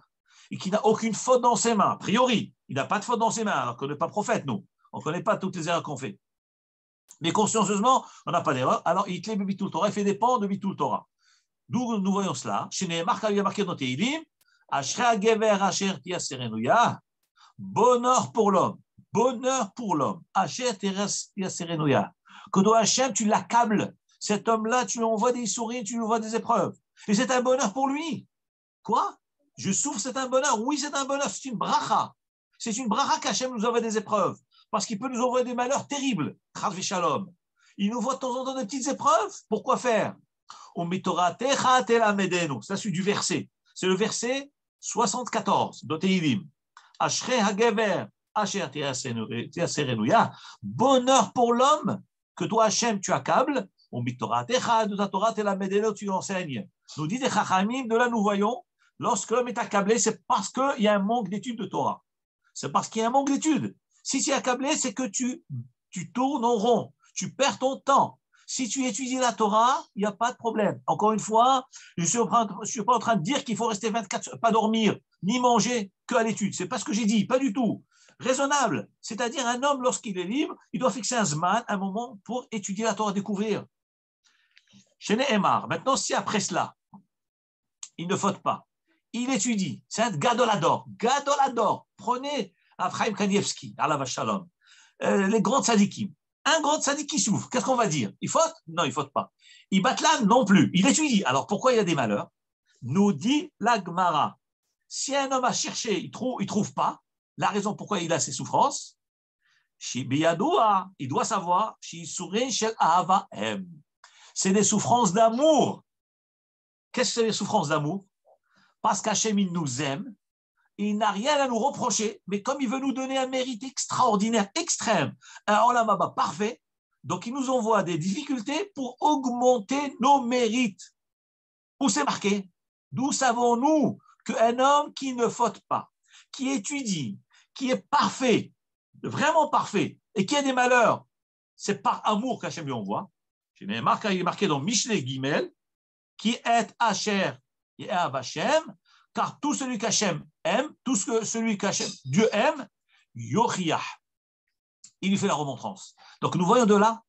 et qu'il n'a aucune faute dans ses mains, a priori, il n'a pas de faute dans ses mains, alors qu'on n'est pas prophète, nous. On ne connaît pas toutes les erreurs qu'on fait. Mais consciencieusement, on n'a pas d'erreur. Alors, il clé bitul Torah, il fait dépendre de bitul Torah. D'où nous voyons cela. Chez Nehemar, il y a marqué dans Teilim, Ashrei gever asher tiaserenuya, bonheur pour l'homme, bonheur pour l'homme. Asher tiaserenuya. Que toi, Hachem, tu l'accables. Cet homme-là, tu lui envoies des souris, tu lui envoies des épreuves. Et c'est un bonheur pour lui. Quoi? Je souffre, c'est un bonheur. Oui, c'est un bonheur, c'est une bracha. C'est une bracha qu'Hachem nous envoie des épreuves. Parce qu'il peut nous envoyer des malheurs terribles. Chas v'shalom. Il nous voit de temps en temps des petites épreuves. Pourquoi faire? Ça, c'est du verset. C'est le verset 74 d'Oteilim. Ashrei hagever asher tiaserenuya. Bonheur pour l'homme que toi, Hachem, tu accables. De ta Torah, tu l'enseignes. Nous dit des Chachamim, de là nous voyons Lorsque l'homme est accablé, c'est parce qu'il y a un manque d'études de Torah. C'est parce qu'il y a un manque d'études. Si tu es accablé, c'est que tu tournes en rond, tu perds ton temps. Si tu étudies la Torah, il n'y a pas de problème. Encore une fois, je ne suis pas en train de dire qu'il faut rester 24 pas dormir, ni manger qu'à l'étude. Ce n'est pas ce que j'ai dit, pas du tout. Raisonnable, c'est-à-dire un homme, lorsqu'il est libre, il doit fixer un zman, un moment pour étudier la Torah, découvrir. Chez Nehemar, maintenant, si après cela, il ne faute pas, il étudie, c'est un gadolador. Gadolador, prenez Abraham Kanievski, Allah Shalom, les grands tzadikim. Un grand tzaddik qui souffre, qu'est-ce qu'on va dire? Il faute? Non, il ne faute pas. Il batlan? Non plus. Il étudie. Alors pourquoi il y a des malheurs? Nous dit la Gemara. Si un homme a cherché, il trouve pas, la raison pourquoi il a ces souffrances, il doit savoir, c'est des souffrances d'amour. Qu'est-ce que c'est les souffrances d'amour? Parce qu'Hachem, il nous aime, il n'a rien à nous reprocher, mais comme il veut nous donner un mérite extraordinaire, extrême, un Olam Haba parfait, donc il nous envoie des difficultés pour augmenter nos mérites. Où c'est marqué? D'où savons-nous qu'un homme qui ne faute pas, qui étudie, qui est parfait, vraiment parfait, et qui a des malheurs, c'est par amour qu'Hachem lui envoie. Il est marqué dans Mishlei Gimel, qui est Asher et Hachem, car tout celui qu'Hachem aime, celui qu'Hachem, Dieu aime, Yochiyah. Il lui fait la remontrance. Donc nous voyons de là,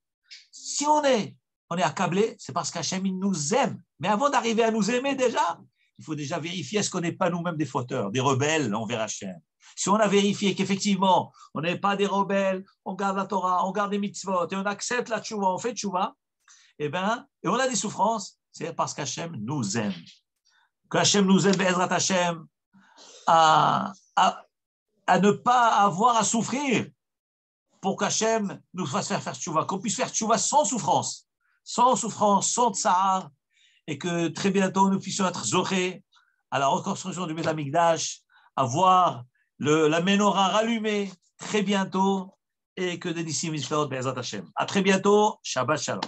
si on est accablé, c'est parce qu'Hachem il nous aime. Mais avant d'arriver à nous aimer déjà, il faut déjà vérifier est-ce qu'on n'est pas nous-mêmes des fauteurs, des rebelles envers Hachem. Si on a vérifié qu'effectivement, on n'est pas des rebelles, on garde la Torah, on garde les mitzvot, et on accepte la tchouva, on fait tchouva, et on a des souffrances, c'est parce qu'Hachem nous aime. Qu'Hachem nous aide, Be'ezrat Hachem, à ne pas avoir à souffrir pour qu'Hachem nous fasse faire tchouva, qu'on puisse faire tchouva sans souffrance, sans tsar, et que très bientôt nous puissions être zorés à la reconstruction du Beth Amikdash, à voir la menorah rallumée très bientôt, et que des disciples Be'ezrat Hachem. À très bientôt, Shabbat Shalom.